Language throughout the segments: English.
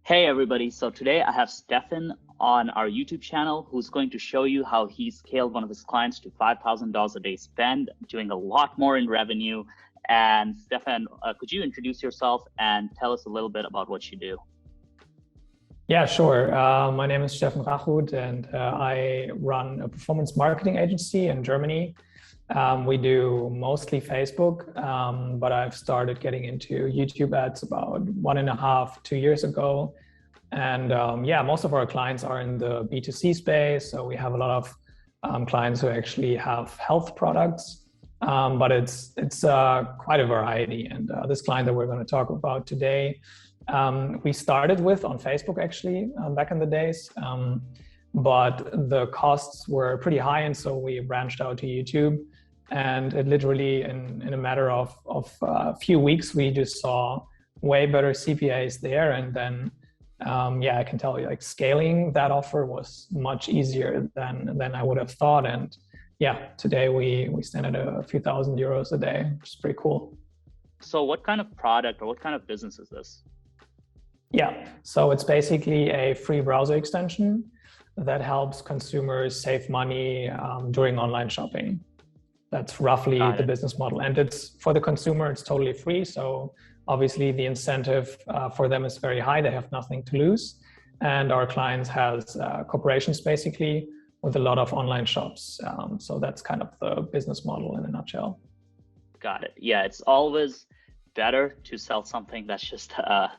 Hey everybody, so today I have Steffen on our YouTube channel who's going to show you how he scaled one of his clients to $5,000 a day spend, doing a lot more in revenue. And Steffen, could you introduce yourself and tell us a little bit about what you do? Yeah, sure. My name is Steffen and I run a performance marketing agency in Germany. We do mostly Facebook, but I've started getting into YouTube ads about 1.5, 2 years ago. And yeah, most of our clients are in the B2C space. So we have a lot of clients who actually have health products, but it's quite a variety. And this client that we're going to talk about today, we started with on Facebook actually back in the days, but the costs were pretty high, and so we branched out to YouTube. And it literally, in a matter of a few weeks, we just saw way better CPAs there. And then, yeah, I can tell you, like, scaling that offer was much easier than I would have thought. And yeah, today we stand at a few thousand euros a day, which is pretty cool. So what kind of product or what kind of business is this? Yeah, so it's basically a free browser extension that helps consumers save money during online shopping. That's roughly the business model. And it's for the consumer, it's totally free. So obviously the incentive for them is very high. They have nothing to lose. And our clients has corporations basically with a lot of online shops. So that's kind of the business model in a nutshell. Got it. Yeah, it's always better to sell something that's just a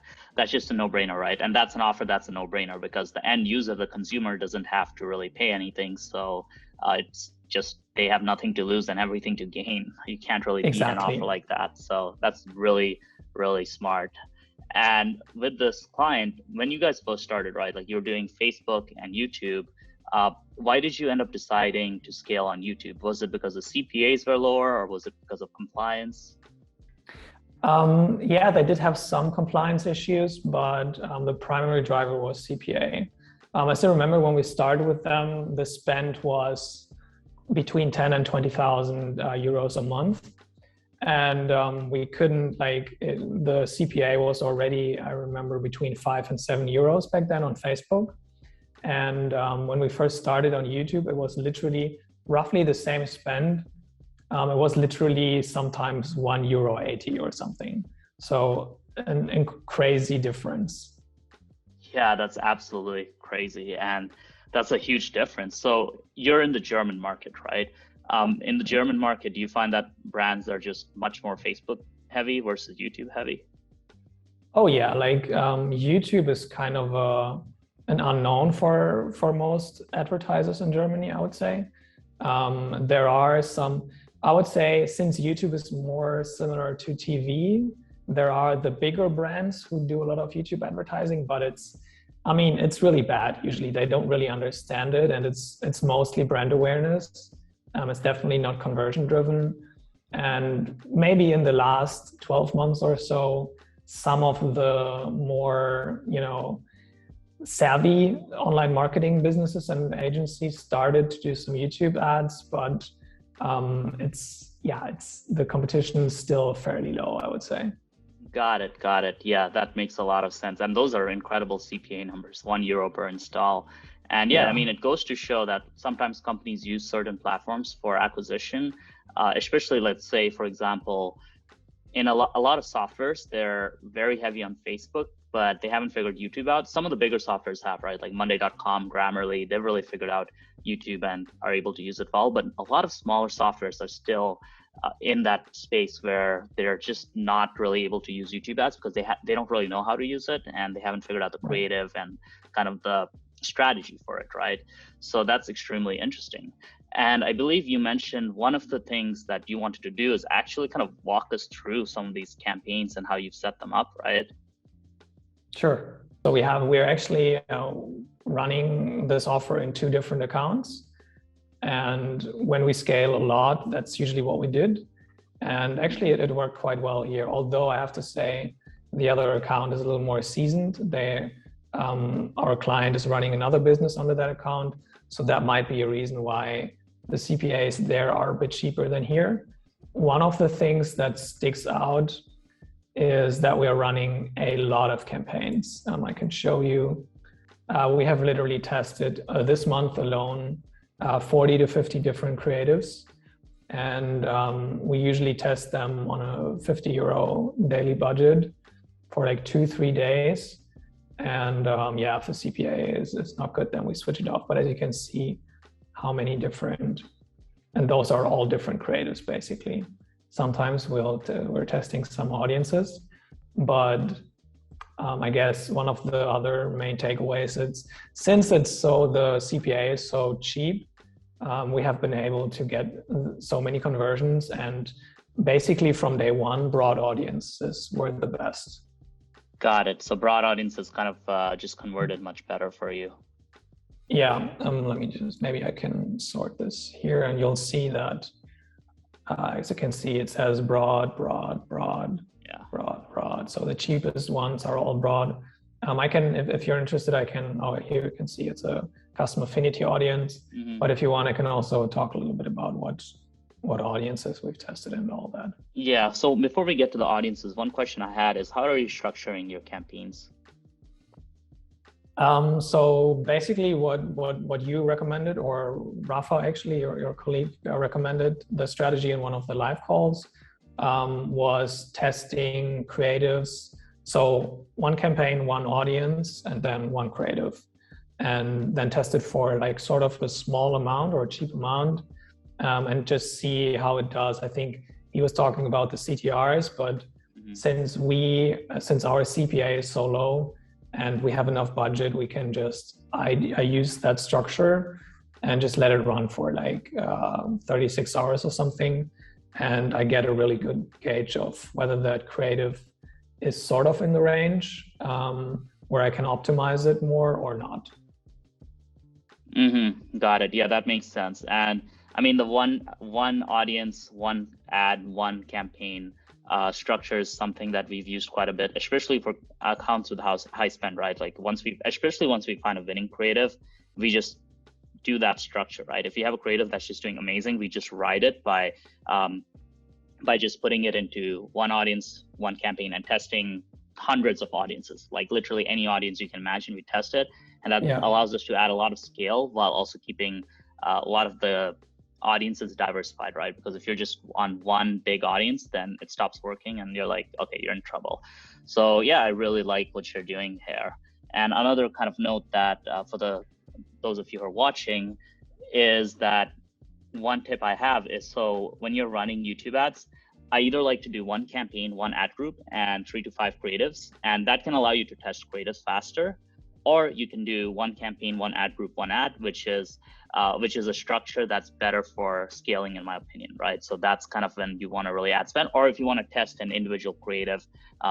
no-brainer, right? And that's an offer that's a no-brainer because the end user, the consumer, doesn't have to really pay anything. So it's just they have nothing to lose and everything to gain. You can't really beat an offer like that. So that's really, really smart. And with this client, when you guys first started, right, like you were doing Facebook and YouTube, why did you end up deciding to scale on YouTube? Was it because the CPAs were lower, or was it because of compliance? Yeah, they did have some compliance issues, but the primary driver was CPA. I still remember when we started with them, the spend was between 10 and 20,000 euros a month. And we couldn't, the CPA was already, I remember, between 5 and 7 euros back then on Facebook. And when we first started on YouTube, it was literally roughly the same spend. It was literally sometimes €1.80 or something. So a crazy difference. Yeah, that's absolutely crazy. And that's a huge difference. So you're in the German market, right? In the German market, do you find that brands are just much more Facebook heavy versus YouTube heavy? Oh yeah, YouTube is kind of an unknown for most advertisers in Germany, I would say. There are some, I would say, since YouTube is more similar to TV, there are the bigger brands who do a lot of YouTube advertising, but it's really bad. Usually they don't really understand it, and it's mostly brand awareness. It's definitely not conversion driven. And maybe in the last 12 months or so, some of the more, savvy online marketing businesses and agencies started to do some YouTube ads, but the competition is still fairly low, I would say. Got it. Yeah, that makes a lot of sense. And those are incredible CPA numbers, €1 per install. And yeah, it goes to show that sometimes companies use certain platforms for acquisition, especially, let's say, for example, in a lot of softwares, they're very heavy on Facebook, but they haven't figured YouTube out. Some of the bigger softwares have, right? Like Monday.com, Grammarly, they've really figured out YouTube and are able to use it well. But a lot of smaller softwares are still in that space where they're just not really able to use YouTube ads because they don't really know how to use it, and they haven't figured out the creative and kind of the strategy for it, right? So that's extremely interesting. And I believe you mentioned one of the things that you wanted to do is actually kind of walk us through some of these campaigns and how you've set them up, right? Sure. So we're actually running this offer in 2 different accounts. And when we scale a lot, that's usually what we did. And actually it worked quite well here. Although I have to say the other account is a little more seasoned. Our client is running another business under that account. So that might be a reason why the CPAs there are a bit cheaper than here. One of the things that sticks out is that we are running a lot of campaigns. I can show you. We have literally tested this month alone 40 to 50 different creatives. And we usually test them on a €50 daily budget for like 2-3 days. And yeah, if the CPA is not good, then we switch it off. But as you can see, how many different, and those are all different creatives basically. Sometimes we're testing some audiences, but I guess one of the other main takeaways is since the CPA is so cheap, we have been able to get so many conversions, and basically from day one, broad audiences were the best. Got it. So broad audiences kind of just converted much better for you. Yeah, let me just, maybe I can sort this here, and you'll see that, as you can see, it says broad, broad, broad, yeah, broad, broad. So the cheapest ones are all broad. I can, if you're interested, I can, oh, here you can see it's a custom affinity audience. Mm-hmm. But if you want, I can also talk a little bit about what audiences we've tested and all that. Yeah, so before we get to the audiences, one question I had is, how are you structuring your campaigns? So basically what you recommended, or Rafa actually, your colleague recommended the strategy in one of the live calls, was testing creatives. So one campaign, one audience, and then one creative, and then test it for like sort of a small amount or a cheap amount, and just see how it does. I think he was talking about the CTRs, but since our CPA is so low, and we have enough budget, we can just, I use that structure and just let it run for like 36 hours or something. And I get a really good gauge of whether that creative is sort of in the range where I can optimize it more or not. Mm-hmm. Got it. Yeah, that makes sense. And I mean, the one audience, one ad, one campaign structure is something that we've used quite a bit, especially for accounts with high spend, right? Like especially once we find a winning creative, we just do that structure, right? If you have a creative that's just doing amazing, we just ride it by just putting it into one audience, one campaign, and testing hundreds of audiences, like literally any audience you can imagine, we test it. And that allows us to add a lot of scale while also keeping a lot of the audiences diversified, right? Because if you're just on one big audience, then it stops working and you're like, okay, you're in trouble. So yeah, I really like what you're doing here. And another kind of note that for those of you who are watching is that one tip I have is, so when you're running YouTube ads, I either like to do one campaign, one ad group, and 3 to 5 creatives, and that can allow you to test creatives faster. Or you can do one campaign, one ad group, one ad, which is a structure that's better for scaling, in my opinion, right? So that's kind of when you want to really ad spend. Or if you want to test an individual creative,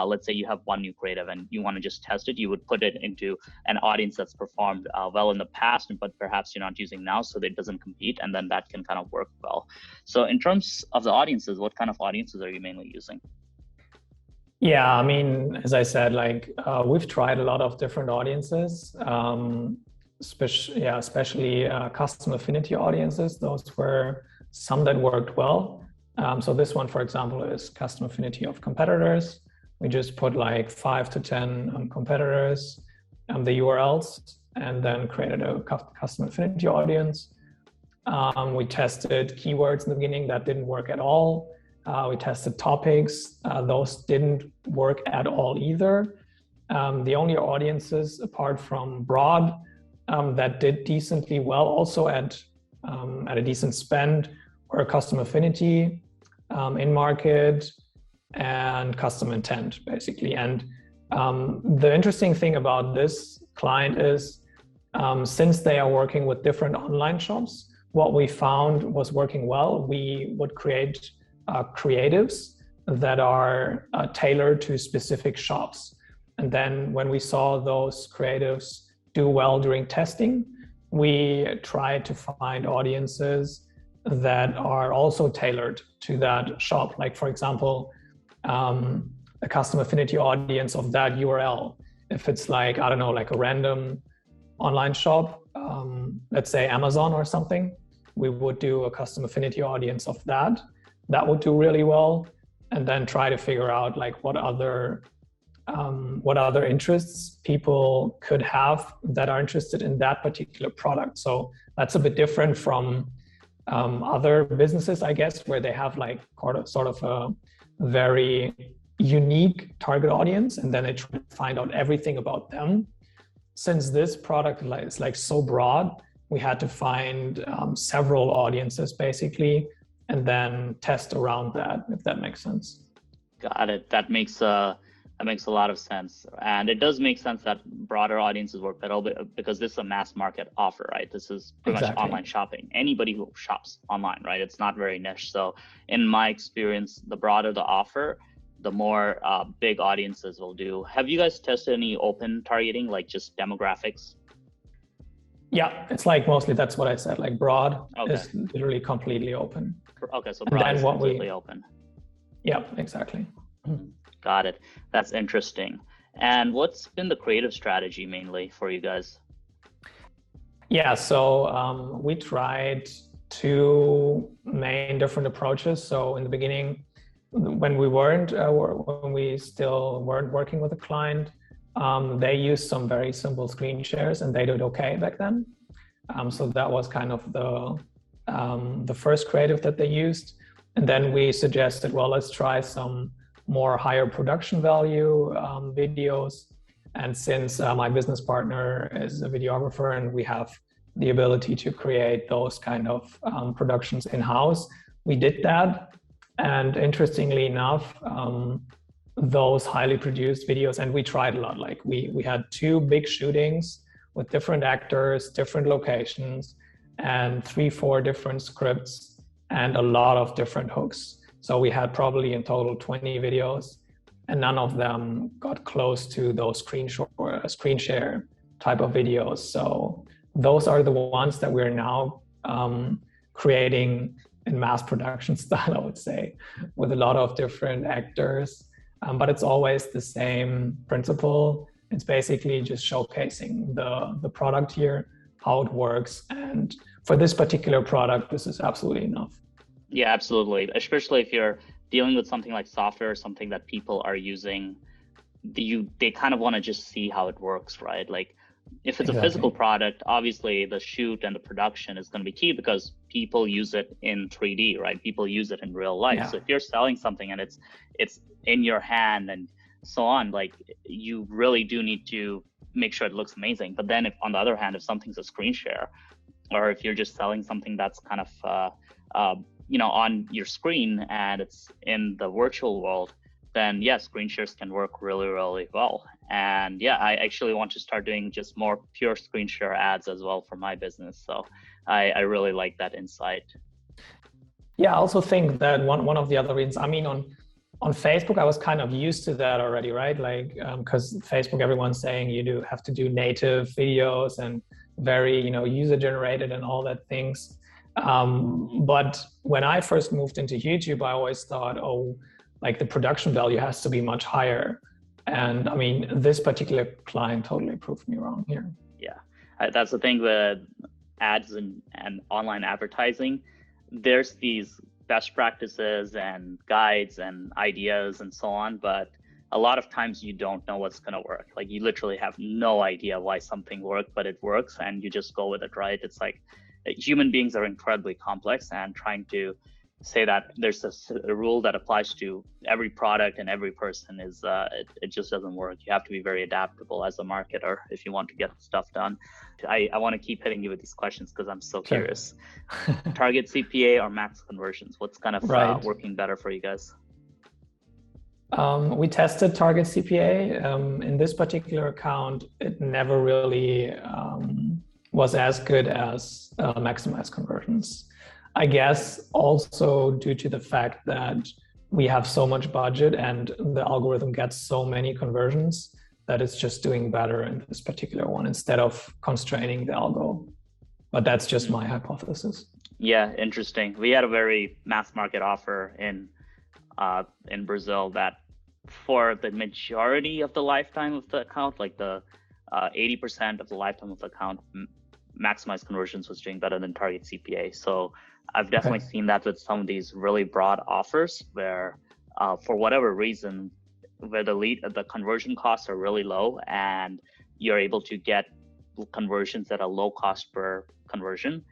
let's say you have one new creative and you want to just test it, you would put it into an audience that's performed well in the past, but perhaps you're not using now, so that it doesn't compete, and then that can kind of work well. So in terms of the audiences, what kind of audiences are you mainly using? Yeah, I mean, as I said, like we've tried a lot of different audiences, especially custom affinity audiences. Those were some that worked well. So this one, for example, is custom affinity of competitors. We just put like 5 to 10 competitors, the URLs, and then created a custom affinity audience. We tested keywords in the beginning. That didn't work at all. We tested topics. Those didn't work at all either. The only audiences apart from broad that did decently well, also at a decent spend, were custom affinity, in market, and custom intent, basically. And the interesting thing about this client is, since they are working with different online shops, what we found was working well. We would create creatives that are tailored to specific shops. And then when we saw those creatives do well during testing, we tried to find audiences that are also tailored to that shop. Like, for example, a custom affinity audience of that URL. If it's like, I don't know, like a random online shop, let's say Amazon or something, we would do a custom affinity audience of that. That would do really well. and then try to figure out like what other interests people could have that are interested in that particular product. So that's a bit different from other businesses, I guess, where they have like sort of a very unique target audience, and then they try to find out everything about them. Since this product is like so broad, we had to find several audiences basically, and then test around that, if that makes sense. Got it. That makes a lot of sense. And it does make sense that broader audiences work better because this is a mass market offer, right? This is pretty much online shopping. Anybody who shops online, right? It's not very niche. So in my experience, the broader the offer, the more big audiences will do. Have you guys tested any open targeting, like just demographics? Yeah, it's like mostly, that's what I said, like broad is literally completely open. Okay, so broad is completely open. Yeah, exactly. Got it. That's interesting. And what's been the creative strategy mainly for you guys? Yeah, so we tried two main different approaches. So in the beginning, when we still weren't working with a client, they used some very simple screen shares, and they did okay back then. So that was kind of the first creative that they used. And then we suggested, well, let's try some more higher production value videos. And since my business partner is a videographer and we have the ability to create those kind of productions in-house, we did that. And interestingly enough, those highly produced videos, and we tried a lot, like we had two big shootings with different actors, different locations, and 3-4 different scripts and a lot of different hooks. So we had probably in total 20 videos, and none of them got close to those screen share type of videos. So those are the ones that we're now creating in mass production style, I would say, with a lot of different actors. But it's always the same principle. It's basically just showcasing the product here, how it works. And for this particular product, this is absolutely enough. Yeah, absolutely. Especially if you're dealing with something like software or something that people are using, they kind of want to just see how it works, right? Like if it's a physical product, obviously the shoot and the production is going to be key because people use it in 3D, right? People use it in real life. Yeah. So if you're selling something and it's in your hand and so on, like you really do need to make sure it looks amazing. But then if on the other hand, if something's a screen share, or if you're just selling something that's kind of on your screen and it's in the virtual world, then yeah, screen shares can work really, really well. And yeah, I actually want to start doing just more pure screen share ads as well for my business. So I really like that insight. Yeah, I also think that one of the other reasons, I mean, on Facebook, I was kind of used to that already, right? Like, because Facebook, everyone's saying you have to do native videos and very, user generated and all that things. But when I first moved into YouTube, I always thought, like the production value has to be much higher. And I mean, this particular client totally proved me wrong here. Yeah, that's the thing with ads and online advertising. There's these best practices and guides and ideas and so on, but a lot of times you don't know what's going to work. Like you literally have no idea why something worked, but it works and you just go with it, right? It's like human beings are incredibly complex, and trying to say that there's a rule that applies to every product and every person is it just doesn't work. You have to be very adaptable as a marketer if you want to get stuff done. I want to keep hitting you with these questions because I'm so curious. Target CPA or max conversions? What's kind of working better for you guys? We tested target CPA. In this particular account, it never really was as good as maximize conversions. I guess also due to the fact that we have so much budget and the algorithm gets so many conversions that it's just doing better in this particular one instead of constraining the algo. But that's just my hypothesis. Yeah, interesting. We had a very mass market offer in Brazil that for the majority of the lifetime of the account, like the 80% of the lifetime of the account, maximize conversions was doing better than target CPA. So I've definitely seen that with some of these really broad offers where for whatever reason, where the conversion costs are really low and you're able to get conversions at a low cost per conversion,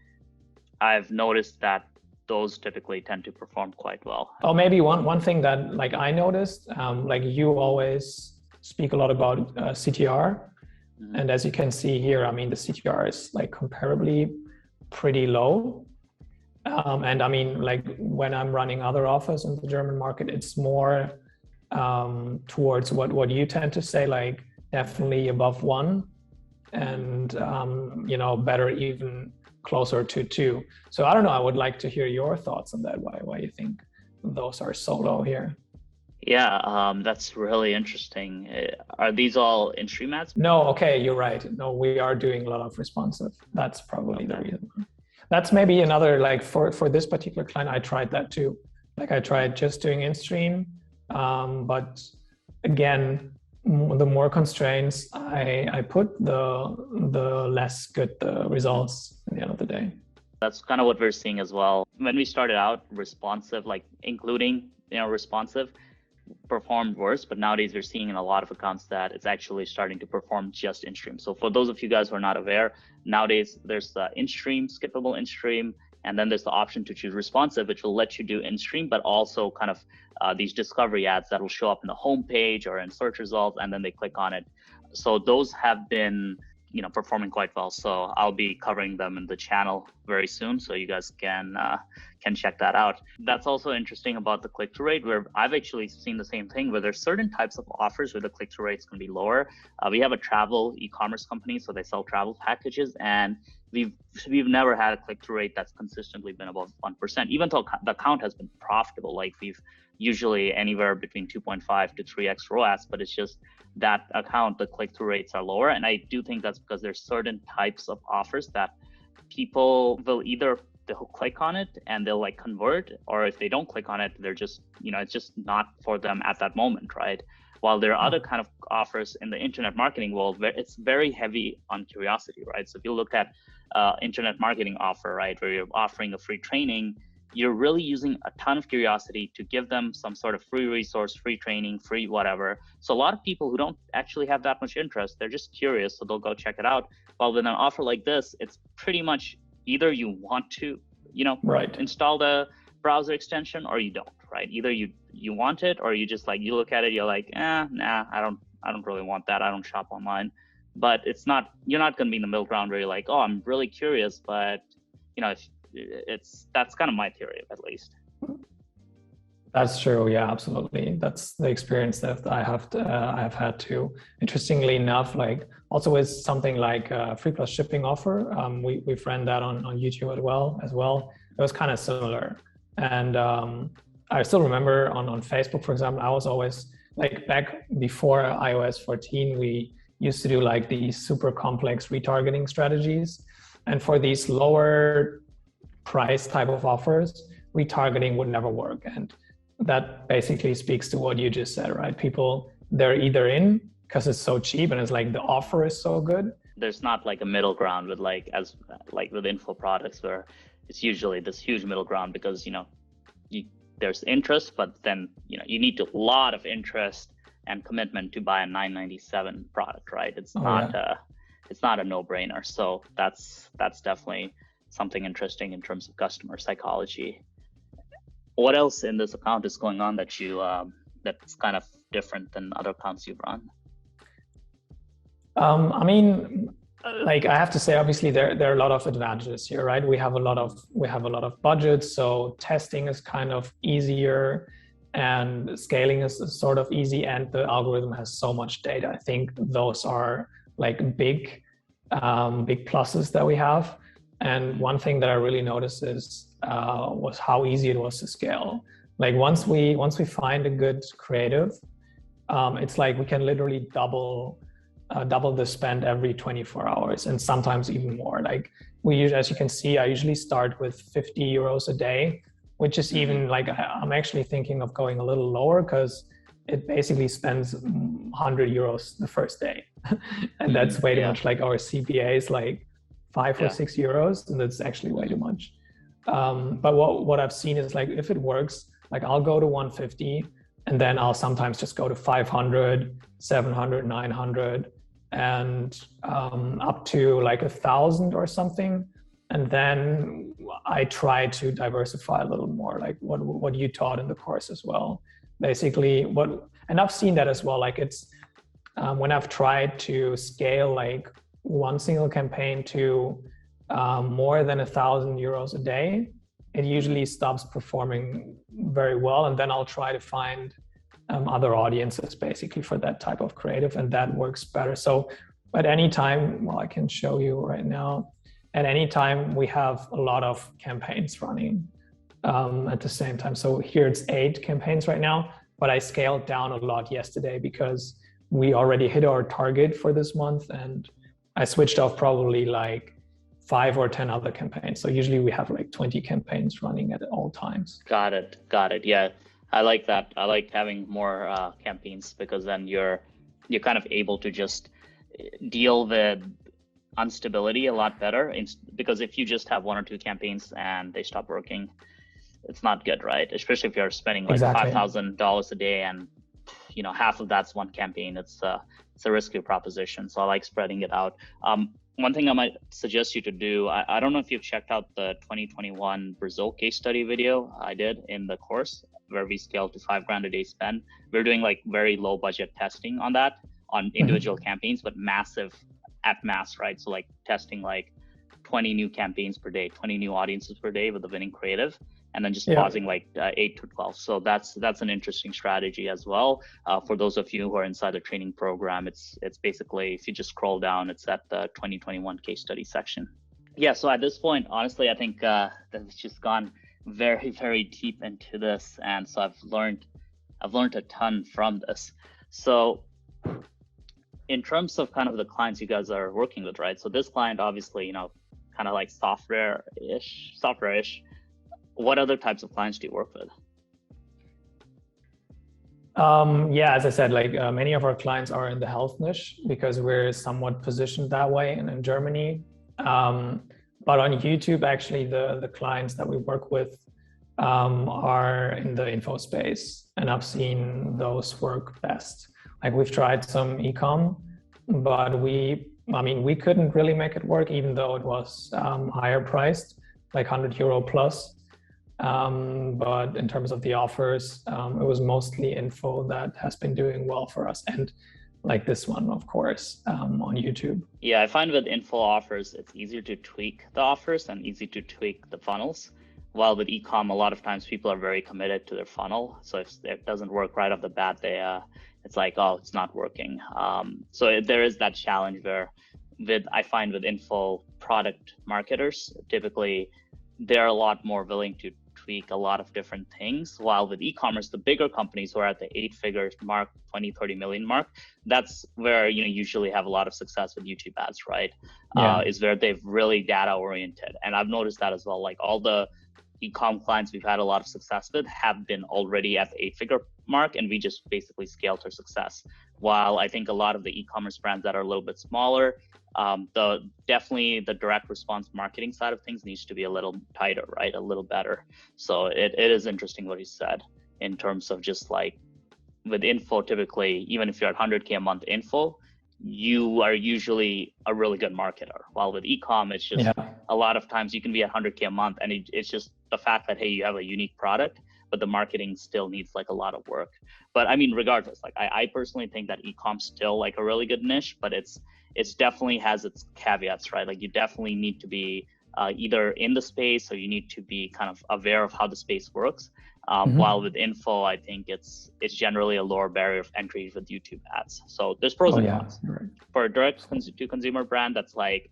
I've noticed that those typically tend to perform quite well. Oh, maybe one thing that like I noticed, like you always speak a lot about CTR. Mm-hmm. And as you can see here, I mean, the CTR is like comparably pretty low. And I mean, like when I'm running other offers in the German market, it's more towards what you tend to say, like definitely above 1 and, you know, better even closer to 2. So I don't know, I would like to hear your thoughts on that, why you think those are so low here. Yeah, that's really interesting. Are these all InStream ads? No, okay, you're right. No, we are doing a lot of responsive. That's probably the reason. That's maybe another, like for this particular client, I tried that too. Like I tried just doing InStream, but again, the more constraints I put, the less good the results at the end of the day. That's kind of what we're seeing as well. When we started out, responsive, like including, you know, responsive, performed worse, but nowadays we're seeing in a lot of accounts that it's actually starting to perform just InStream. So for those of you guys who are not aware, nowadays there's the InStream, skippable InStream, and then there's the option to choose responsive, which will let you do InStream, but also kind of these discovery ads that will show up in the home page or in search results, and then they click on it. So those have been, you know, performing quite well. So I'll be covering them in the channel very soon, so you guys can check that out. That's also interesting about the click-through rate, where I've actually seen the same thing, where there's certain types of offers where the click-through rates can be lower. We have a travel e-commerce company, so they sell travel packages, and we've never had a click-through rate that's consistently been above 1%, even though the account has been profitable. Like we've usually anywhere between 2.5 to 3x ROAS, but it's just that account, the click-through rates are lower. And I do think that's because there's certain types of offers that people will either they'll click on it and they'll like convert, or if they don't click on it, they're just, you know, it's just not for them at that moment, right? While there are other kind of offers in the internet marketing world where it's very heavy on curiosity, right? So if you look at internet marketing offer, right, where you're offering a free training, you're really using a ton of curiosity to give them some sort of free resource, free training, free whatever. So a lot of people who don't actually have that much interest, they're just curious, so they'll go check it out. While with an offer like this, it's pretty much either you want to, you know, install the browser extension or you don't, right? Either you want it, or you just like, you look at it, you're like, nah, I don't really want that. I don't shop online. But it's not, you're not going to be in the middle ground where you're like, oh, I'm really curious, but you know, that's kind of my theory, at least. That's true. Yeah, absolutely. That's the experience that I have had too. Interestingly enough, like also with something like a free plus shipping offer, we've ran that on YouTube as well. It was kind of similar. And I still remember on Facebook, for example, I was always like, back before iOS 14, we used to do like these super complex retargeting strategies. And for these lower price type of offers, retargeting would never work. And that basically speaks to what you just said, right? People, they're either in because it's so cheap and it's like the offer is so good. There's not like a middle ground with like with info products, where it's usually this huge middle ground, because, you know, there's interest, but then, you know, you need a lot of interest and commitment to buy a $9.97 product, right? It's not a no-brainer. So that's definitely something interesting in terms of customer psychology. What else in this account is going on that you that's kind of different than other accounts you've run? I mean, like I have to say, obviously there are a lot of advantages here, right? We have a lot of budgets, so testing is kind of easier, and scaling is sort of easy, and the algorithm has so much data. I think those are like big pluses that we have. And one thing that I really noticed was how easy it was to scale. Like once we find a good creative, it's like we can literally double the spend every 24 hours, and sometimes even more. Like as you can see, I usually start with 50 euros a day, which is even like, I'm actually thinking of going a little lower, because it basically spends 100 euros the first day. And that's way too much. Like our CPA is like 5 or 6 euros, and that's actually way too much. But what I've seen is, like, if it works, like I'll go to 150, And then I'll sometimes just go to 500, 700, 900, and up to like 1,000 or something. And then I try to diversify a little more, like what you taught in the course as well. Basically, and I've seen that as well. Like it's when I've tried to scale like one single campaign to more than €1,000 a day, it usually stops performing very well. And then I'll try to find other audiences basically for that type of creative, and that works better. So at any time, well, I can show you right now. At any time, we have a lot of campaigns running at the same time. So here it's 8 campaigns right now, but I scaled down a lot yesterday because we already hit our target for this month, and I switched off probably like 5 or 10 other campaigns. So usually we have like 20 campaigns running at all times. Got it. Yeah, I like that. I like having more campaigns because then you're kind of able to just deal with instability a lot better. Because if you just have 1 or 2 campaigns and they stop working, it's not good, right? Especially if you're spending like $5,000 a day and half of that's one campaign. It's a risky proposition. So I like spreading it out. One thing I might suggest you to do, I don't know if you've checked out the 2021 Brazil case study video I did in the course where we scaled to $5,000 a day spend. We're doing like very low budget testing on that, on individual campaigns, but massive at mass, right? So like testing like 20 new campaigns per day, 20 new audiences per day with the winning creative, and then just pausing like 8 to 12. So that's an interesting strategy as well. For those of you who are inside the training program, it's basically, if you just scroll down, it's at the 2021 case study section. Yeah, so at this point, honestly, I think that it's just gone very, very deep into this. And so I've learned a ton from this. So in terms of kind of the clients you guys are working with, right? So this client, obviously, kind of like software-ish. What other types of clients do you work with? Yeah, as I said, like many of our clients are in the health niche because we're somewhat positioned that way in Germany. But on YouTube, actually, the clients that we work with are in the info space, and I've seen those work best. Like we've tried some e-com, but we couldn't really make it work, even though it was higher priced, like €100 plus. But in terms of the offers, it was mostly info that has been doing well for us, and like this one, of course, on YouTube. Yeah, I find with info offers, it's easier to tweak the offers and easy to tweak the funnels. While with e-com, a lot of times people are very committed to their funnel. So if it doesn't work right off the bat, it's like, oh, it's not working. So there is that challenge where I find with info product marketers, typically they're a lot more willing to tweak a lot of different things, while with e-commerce, the bigger companies who are at the 8-figure mark, 20, 30 million mark, that's where usually have a lot of success with YouTube ads, right? Is where they've really data oriented. And I've noticed that as well. Like all the e-com clients we've had a lot of success with have been already at the 8-figure mark, and we just basically scaled their success. While I think a lot of the e-commerce brands that are a little bit smaller, definitely the direct response marketing side of things needs to be a little tighter, right? A little better. So it is interesting what you said in terms of just like with info, typically, even if you're at 100K a month info, you are usually a really good marketer. While with e-com, it's just a lot of times you can be at 100K a month, and it's just the fact that, hey, you have a unique product, but the marketing still needs like a lot of work. But I mean, regardless, like I personally think that e-com's still like a really good niche, but it's definitely has its caveats, right? Like you definitely need to be either in the space, or you need to be kind of aware of how the space works. While with info, I think it's generally a lower barrier of entry with YouTube ads. So there's pros and cons. Right. For a direct to consumer brand that's like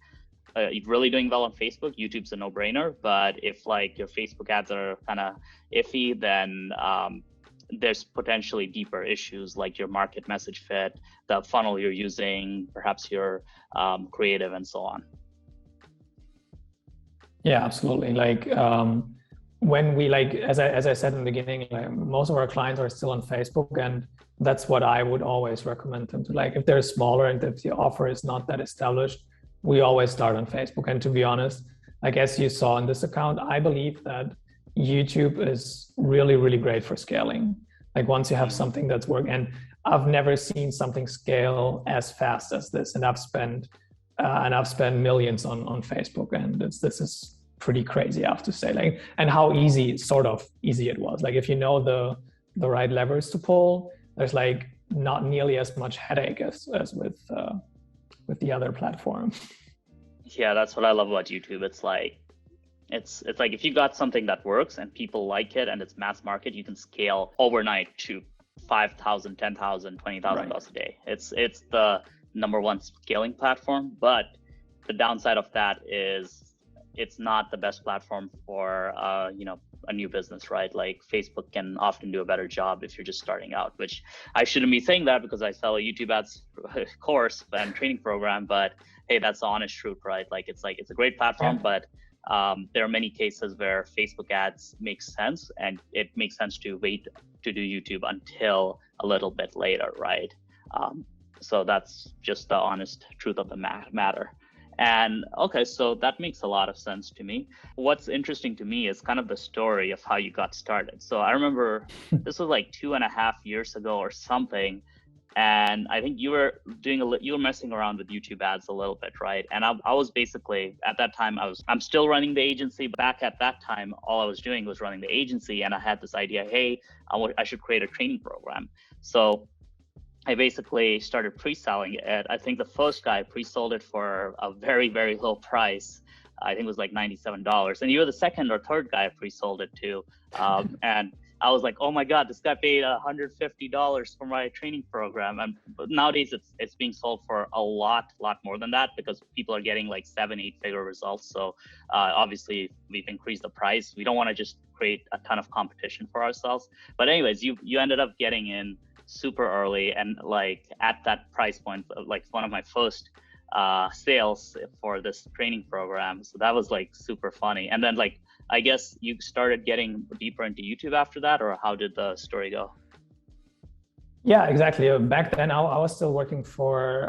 really doing well on Facebook, YouTube's a no-brainer. But if like your Facebook ads are kind of iffy, then there's potentially deeper issues like your market message fit, the funnel you're using, perhaps your creative, and so on. Yeah, absolutely. Like when we as I said in the beginning, like most of our clients are still on Facebook, and that's what I would always recommend them to. Like if they're smaller and if the offer is not that established, we always start on Facebook. And to be honest, like as you saw in this account, I believe that YouTube is really, really great for scaling. Like once you have something that's working, and I've never seen something scale as fast as this. And I've spent millions on Facebook, and this is pretty crazy, I have to say. Like, and how sort of easy it was. Like if you know the right levers to pull, there's like not nearly as much headache as with the other platform. Yeah, that's what I love about YouTube. It's like if you got something that works and people like it and it's mass market, you can scale overnight to 5,000, 10,000, 20,000 dollars a day. It's the number one scaling platform, but the downside of that is it's not the best platform for a new business, right? Like Facebook can often do a better job if you're just starting out, which I shouldn't be saying that because I sell a YouTube ads course and training program, but hey, that's the honest truth, right? It's a great platform, but there are many cases where Facebook ads make sense, and it makes sense to wait to do YouTube until a little bit later, right? So that's just the honest truth of the matter. And okay, so that makes a lot of sense to me. What's interesting to me is kind of the story of how you got started. So I remember this was like 2.5 years ago or something. And I think you were messing around with YouTube ads a little bit, right? And I was basically, at that time, I'm still running the agency. Back at that time, all I was doing was running the agency, and I had this idea, hey, I should create a training program. So I basically started pre-selling it. I think the first guy pre-sold it for a very, very low price. I think it was like $97. And you were the second or third guy I pre-sold it to. And I was like, oh my God, this guy paid $150 for my training program. And nowadays it's being sold for a lot more than that, because people are getting like 7-8 figure results. So obviously we've increased the price. We don't want to just create a ton of competition for ourselves. But anyways, you ended up getting in super early, and like at that price point, like one of my first sales for this training program. So that was like super funny. And then like, I guess you started getting deeper into YouTube after that, or how did the story go? Yeah, exactly. Back then, I was still working for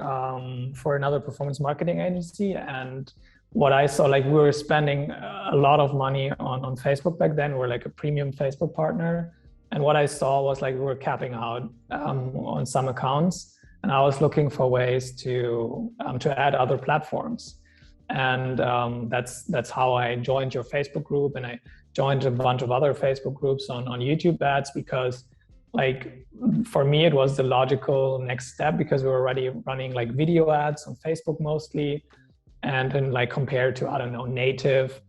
another performance marketing agency, and what I saw, like we were spending a lot of money on Facebook back then. We're like a premium Facebook partner, and what I saw was like we were capping out on some accounts, and I was looking for ways to add other platforms. And that's how I joined your Facebook group, and I joined a bunch of other Facebook groups on YouTube ads, because like for me it was the logical next step, because we were already running like video ads on Facebook mostly, and then like compared to, I don't know, native,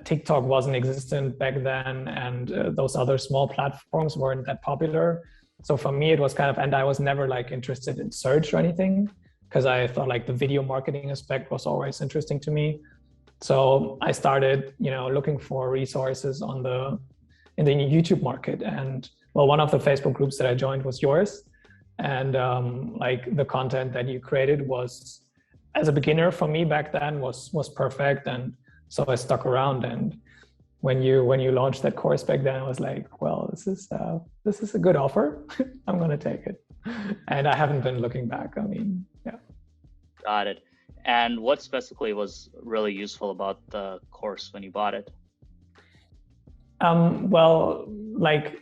TikTok wasn't existent back then, and those other small platforms weren't that popular. So for me it was kind of, and I was never like interested in search or anything, because I thought like the video marketing aspect was always interesting to me. So I started, looking for resources in the YouTube market. And well, one of the Facebook groups that I joined was yours. And like the content that you created was, as a beginner for me back then, was perfect. And so I stuck around. And when you launched that course back then, I was like, well, this is a good offer. I'm going to take it. And I haven't been looking back. I mean, yeah. Got it. And what specifically was really useful about the course when you bought it? Well, like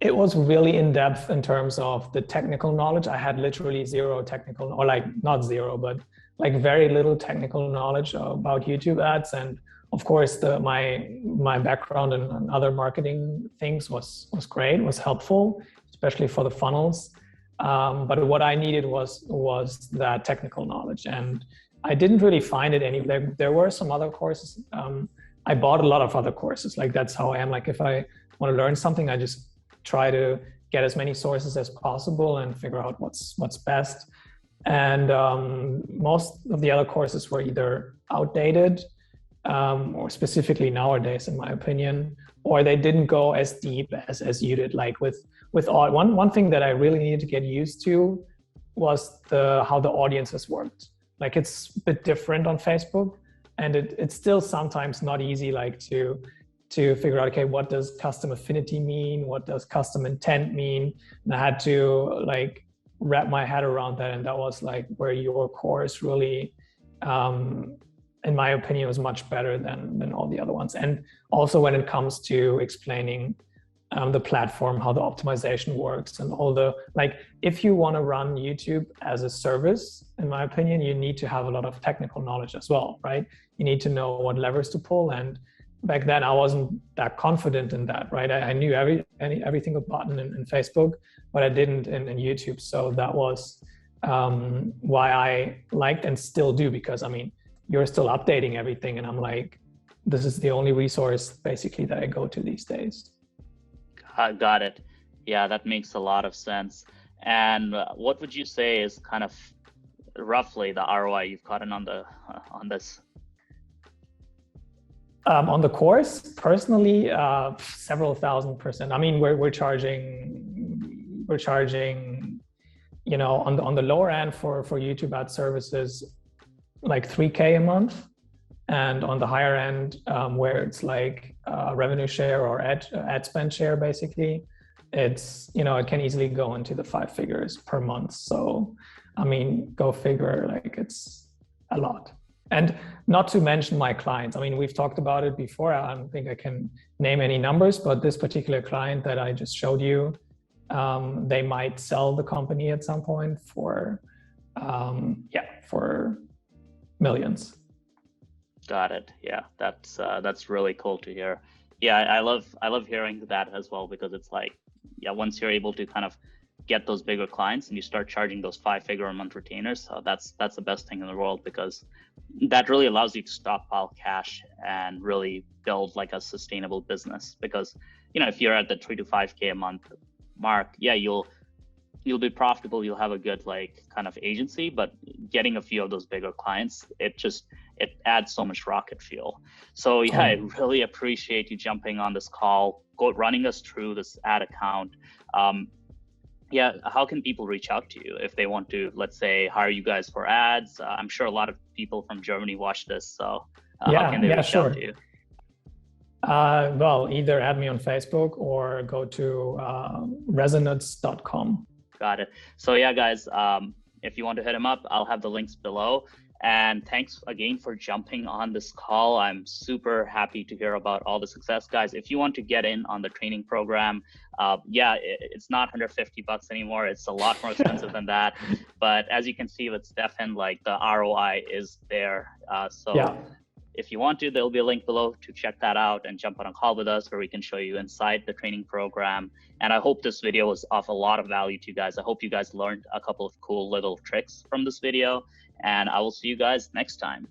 it was really in depth in terms of the technical knowledge. I had literally zero technical, or like not zero, but like very little technical knowledge about YouTube ads. And of course, my background and other marketing things was great, was helpful, especially for the funnels. But what I needed was that technical knowledge, and I didn't really find it anywhere. There were some other courses. I bought a lot of other courses. Like that's how I am. Like if I want to learn something, I just try to get as many sources as possible and figure out what's best. And most of the other courses were either outdated, or specifically nowadays, in my opinion, or they didn't go as deep as you did. Like with all, one thing that I really needed to get used to was how the audiences worked. Like it's a bit different on Facebook, and it's still sometimes not easy, like to figure out, okay, what does custom affinity mean? What does custom intent mean? And I had to like wrap my head around that. And that was like where your course really, in my opinion, was much better than all the other ones. And also when it comes to explaining the platform, how the optimization works, and all the, like, if you want to run YouTube as a service, in my opinion, you need to have a lot of technical knowledge as well, right? You need to know what levers to pull. And back then I wasn't that confident in that, right? I knew every single button in Facebook, but I didn't in YouTube. So that was why I liked and still do, because I mean, you're still updating everything, and I'm like, this is the only resource basically that I go to these days. Got it. Yeah, that makes a lot of sense. And what would you say is kind of roughly the ROI you've gotten on this? On the course, personally, several thousand%. I mean, we're charging, you know, on the lower end for YouTube ad services, like 3K a month, and on the higher end, where it's like revenue share or ad spend share, basically, it's, you know, it can easily go into the 5 figures per month. So, I mean, go figure, like, it's a lot. And not to mention my clients. I mean, we've talked about it before. I don't think I can name any numbers, but this particular client that I just showed you, they might sell the company at some point for millions. Got it. Yeah, that's really cool to hear. Yeah, I love hearing that as well, because it's like, yeah, once you're able to kind of get those bigger clients and you start charging those 5-figure a month retainers, that's the best thing in the world, because that really allows you to stockpile cash and really build like a sustainable business. Because, you know, if you're at the 3 to 5K a month mark, yeah, you'll be profitable, you'll have a good like kind of agency, but getting a few of those bigger clients, it adds so much rocket fuel. So yeah, I really appreciate you jumping on this call, running us through this ad account. Yeah, how can people reach out to you if they want to, let's say, hire you guys for ads? I'm sure a lot of people from Germany watch this, so how can they reach out to you? Well, either add me on Facebook or go to resonance.com. Got it. So yeah, guys, if you want to hit him up, I'll have the links below. And thanks again for jumping on this call. I'm super happy to hear about all the success, guys. If you want to get in on the training program, yeah, it's not $150 anymore. It's a lot more expensive than that. But as you can see with Steffen, like, the ROI is there. So yeah, if you want to, there'll be a link below to check that out and jump on a call with us where we can show you inside the training program. And I hope this video was of a lot of value to you guys. I hope you guys learned a couple of cool little tricks from this video, and I will see you guys next time.